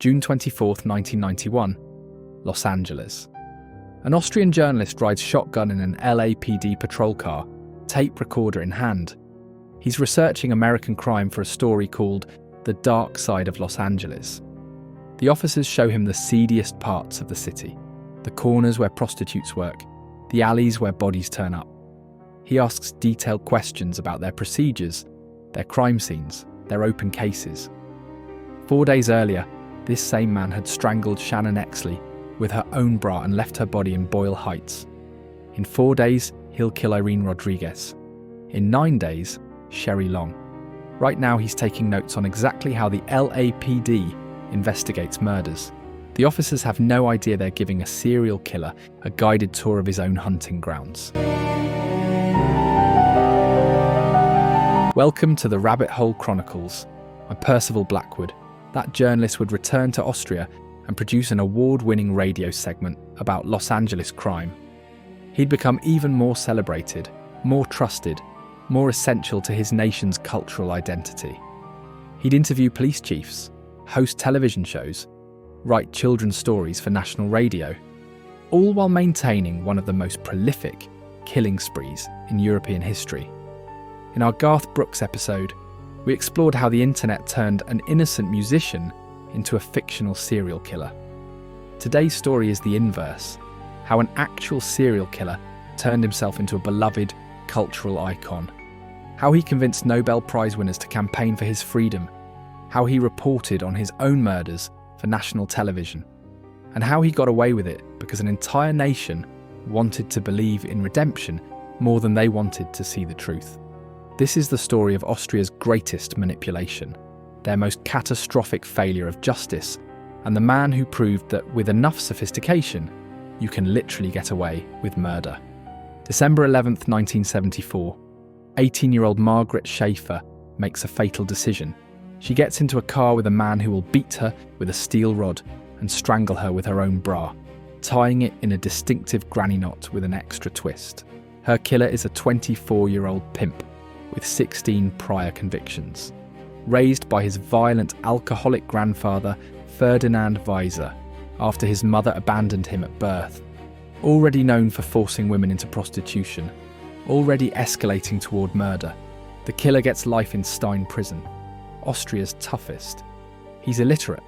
June 24, 1991, Los Angeles. An Austrian journalist rides shotgun in an LAPD patrol car, tape recorder in hand. He's researching American crime for a story called The Dark Side of Los Angeles. The officers show him the seediest parts of the city, the corners where prostitutes work, the alleys where bodies turn up. He asks detailed questions about their procedures, their crime scenes, their open cases. 4 days earlier, this same man had strangled Shannon Exley with her own bra and left her body in Boyle Heights. In 4 days, he'll kill Irene Rodriguez. In 9 days, Sherry Long. Right now, he's taking notes on exactly how the LAPD investigates murders. The officers have no idea they're giving a serial killer a guided tour of his own hunting grounds. Welcome to the Rabbit Hole Chronicles. I'm Percival Blackwood. That journalist would return to Austria and produce an award-winning radio segment about Los Angeles crime. He'd become even more celebrated, more trusted, more essential to his nation's cultural identity. He'd interview police chiefs, host television shows, write children's stories for national radio, all while maintaining one of the most prolific killing sprees in European history. In our Garth Brooks episode, we explored how the internet turned an innocent musician into a fictional serial killer. Today's story is the inverse, how an actual serial killer turned himself into a beloved cultural icon, how he convinced Nobel Prize winners to campaign for his freedom, how he reported on his own murders for national television, and how he got away with it because an entire nation wanted to believe in redemption more than they wanted to see the truth. This is the story of Austria's greatest manipulation, their most catastrophic failure of justice, and the man who proved that with enough sophistication, you can literally get away with murder. December 11th, 1974, 18-year-old Margaret Schaefer makes a fatal decision. She gets into a car with a man who will beat her with a steel rod and strangle her with her own bra, tying it in a distinctive granny knot with an extra twist. Her killer is a 24-year-old pimp with 16 prior convictions. Raised by his violent alcoholic grandfather, Ferdinand Weiser, after his mother abandoned him at birth. Already known for forcing women into prostitution, already escalating toward murder, the killer gets life in Stein prison, Austria's toughest. He's illiterate,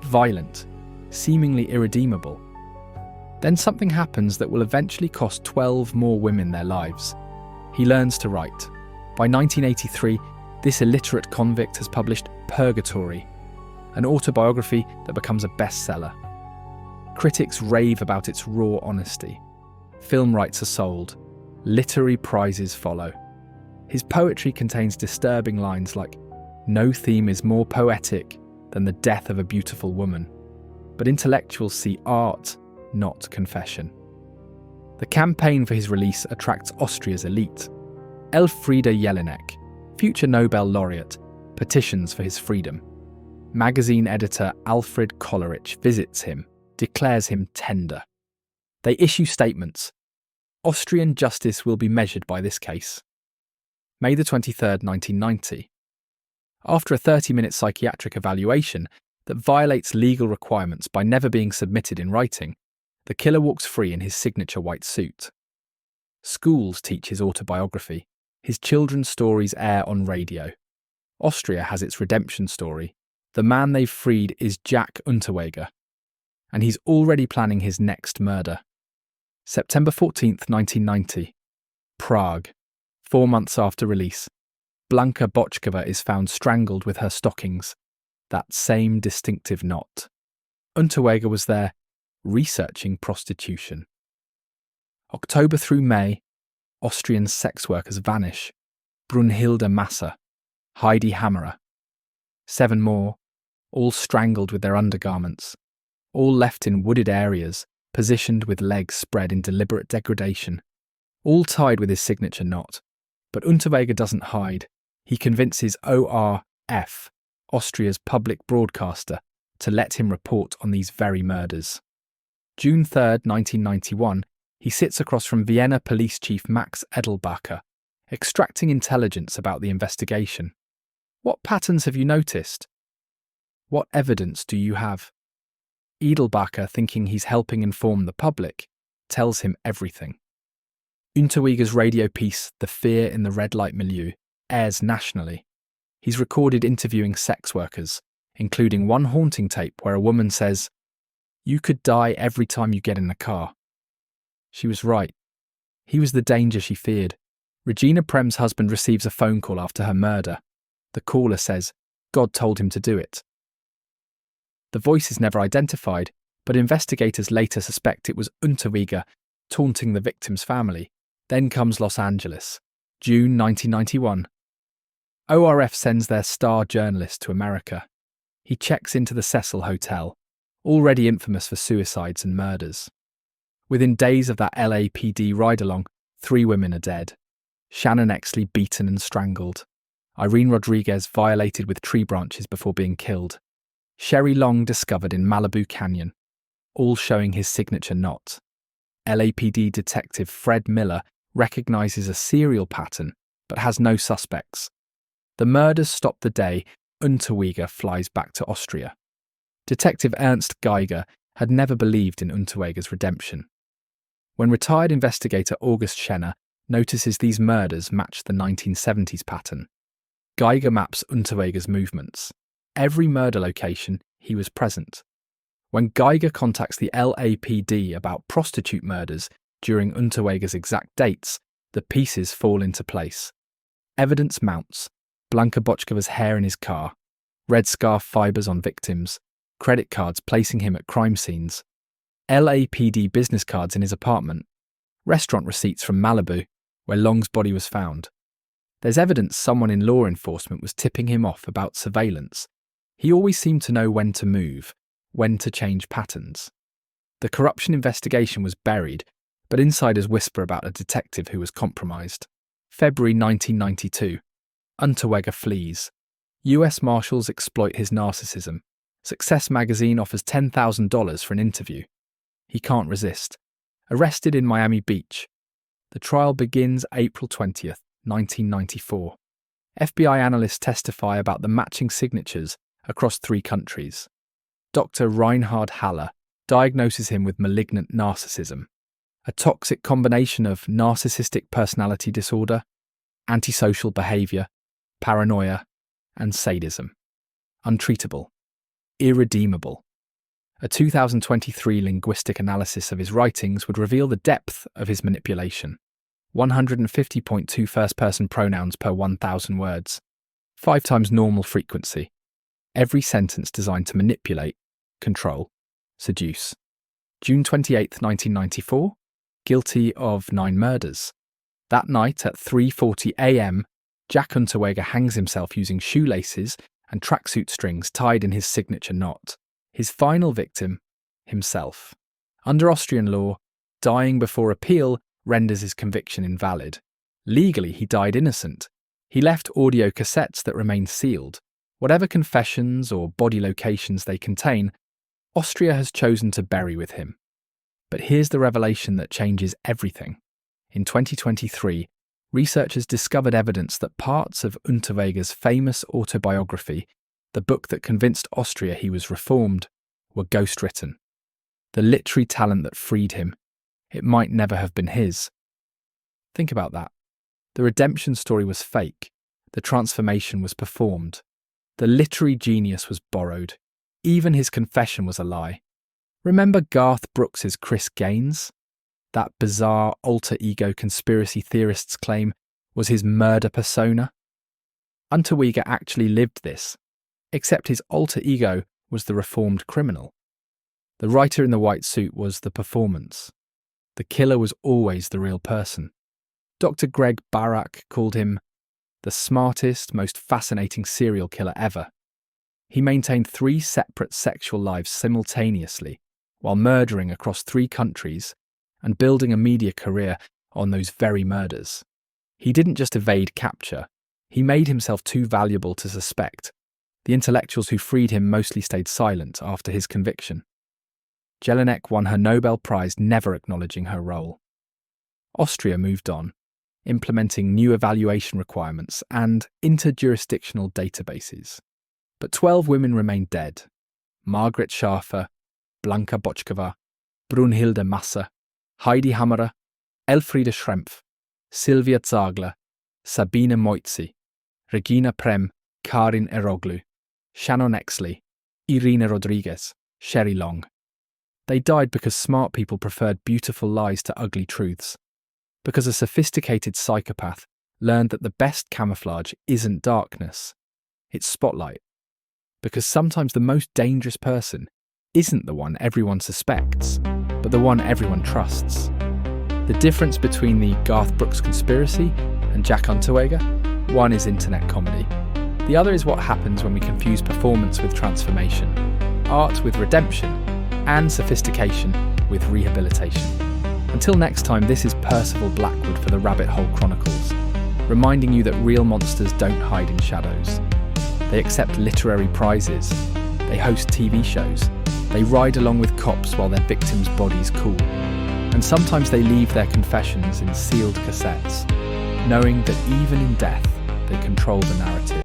violent, seemingly irredeemable. Then something happens that will eventually cost 12 more women their lives. He learns to write. By 1983, this illiterate convict has published Purgatory, an autobiography that becomes a bestseller. Critics rave about its raw honesty. Film rights are sold. Literary prizes follow. His poetry contains disturbing lines like, "No theme is more poetic than the death of a beautiful woman." But intellectuals see art, not confession. The campaign for his release attracts Austria's elite. Elfriede Jelinek, future Nobel laureate, petitions for his freedom. Magazine editor Alfred Kollerich visits him, declares him tender. They issue statements. Austrian justice will be measured by this case. May the 23rd, 1990. After a 30-minute psychiatric evaluation that violates legal requirements by never being submitted in writing, the killer walks free in his signature white suit. Schools teach his autobiography. His children's stories air on radio. Austria has its redemption story. The man they've freed is Jack Unterweger, and he's already planning his next murder. September 14th, 1990. Prague. 4 months after release, Blanka Bochkova is found strangled with her stockings, that same distinctive knot. Unterweger was there, researching prostitution. October through May, Austrian sex workers vanish. Brunhilde Masser, Heidi Hammerer. 7 more, all strangled with their undergarments, all left in wooded areas, positioned with legs spread in deliberate degradation, all tied with his signature knot. But Unterweger doesn't hide. He convinces ORF, Austria's public broadcaster, to let him report on these very murders. June 3rd, 1991, he sits across from Vienna Police Chief Max Edelbacher, extracting intelligence about the investigation. What patterns have you noticed? What evidence do you have? Edelbacher, thinking he's helping inform the public, tells him everything. Unterweger's radio piece, The Fear in the Red Light Milieu, airs nationally. He's recorded interviewing sex workers, including one haunting tape where a woman says, "You could die every time you get in a car." She was right. He was the danger she feared. Regina Prem's husband receives a phone call after her murder. The caller says, God told him to do it. The voice is never identified, but investigators later suspect it was Unterweger taunting the victim's family. Then comes Los Angeles, June 1991. ORF sends their star journalist to America. He checks into the Cecil Hotel, already infamous for suicides and murders. Within days of that LAPD ride-along, 3 women are dead. Shannon Exley beaten and strangled. Irene Rodriguez violated with tree branches before being killed. Sherry Long discovered in Malibu Canyon, all showing his signature knot. LAPD detective Fred Miller recognizes a serial pattern, but has no suspects. The murders stop the day Unterweger flies back to Austria. Detective Ernst Geiger had never believed in Unterweger's redemption. When retired investigator August Schenner notices these murders match the 1970s pattern, Geiger maps Unterweger's movements. Every murder location, he was present. When Geiger contacts the LAPD about prostitute murders during Unterweger's exact dates, the pieces fall into place. Evidence mounts. Blanka Bochkova's hair in his car, red scarf fibres on victims, credit cards placing him at crime scenes, LAPD business cards in his apartment, restaurant receipts from Malibu, where Long's body was found. There's evidence someone in law enforcement was tipping him off about surveillance. He always seemed to know when to move, when to change patterns. The corruption investigation was buried, but insiders whisper about a detective who was compromised. February 1992. Unterweger flees. US Marshals exploit his narcissism. Success magazine offers $10,000 for an interview. He can't resist. Arrested in Miami Beach. The trial begins April 20th, 1994. FBI analysts testify about the matching signatures across 3 countries. Dr. Reinhard Haller diagnoses him with malignant narcissism, a toxic combination of narcissistic personality disorder, antisocial behaviour, paranoia, and sadism. Untreatable. Irredeemable. A 2023 linguistic analysis of his writings would reveal the depth of his manipulation. 150.2 first-person pronouns per 1,000 words. 5 times normal frequency. Every sentence designed to manipulate, control, seduce. June 28, 1994. Guilty of 9 murders. That night at 3:40 a.m., Jack Unterweger hangs himself using shoelaces and tracksuit strings tied in his signature knot. His final victim, himself. Under Austrian law, dying before appeal renders his conviction invalid. Legally, he died innocent. He left audio cassettes that remain sealed. Whatever confessions or body locations they contain, Austria has chosen to bury with him. But here's the revelation that changes everything. In 2023, researchers discovered evidence that parts of Unterweger's famous autobiography, the book that convinced Austria he was reformed, were ghost-written. The literary talent that freed him, it might never have been his. Think about that. The redemption story was fake. The transformation was performed. The literary genius was borrowed. Even his confession was a lie. Remember Garth Brooks' Chris Gaines? That bizarre alter ego conspiracy theorists claim was his murder persona? Unterweger actually lived this, except his alter ego was the reformed criminal. The writer in the white suit was the performance. The killer was always the real person. Dr. Gregg Barak called him the smartest, most fascinating serial killer ever. He maintained 3 separate sexual lives simultaneously, while murdering across 3 countries and building a media career on those very murders. He didn't just evade capture, he made himself too valuable to suspect. The intellectuals who freed him mostly stayed silent after his conviction. Jelinek won her Nobel Prize, never acknowledging her role. Austria moved on, implementing new evaluation requirements and interjurisdictional databases. But 12 women remained dead. Margaret Schafer, Blanka Botchkova, Brunhilde Masse, Heidi Hammerer, Elfriede Schrempf, Sylvia Zagler, Sabine Moitzi, Regina Prem, Karin Eroglu, Shannon Exley, Irina Rodriguez, Sherry Long. They died because smart people preferred beautiful lies to ugly truths. Because a sophisticated psychopath learned that the best camouflage isn't darkness, it's spotlight. Because sometimes the most dangerous person isn't the one everyone suspects, but the one everyone trusts. The difference between the Garth Brooks conspiracy and Jack Unterweger? One is internet comedy. The other is what happens when we confuse performance with transformation, art with redemption, and sophistication with rehabilitation. Until next time, this is Percival Blackwood for the Rabbit Hole Chronicles, reminding you that real monsters don't hide in shadows. They accept literary prizes, they host TV shows, they ride along with cops while their victims' bodies cool, and sometimes they leave their confessions in sealed cassettes, knowing that even in death, they control the narrative.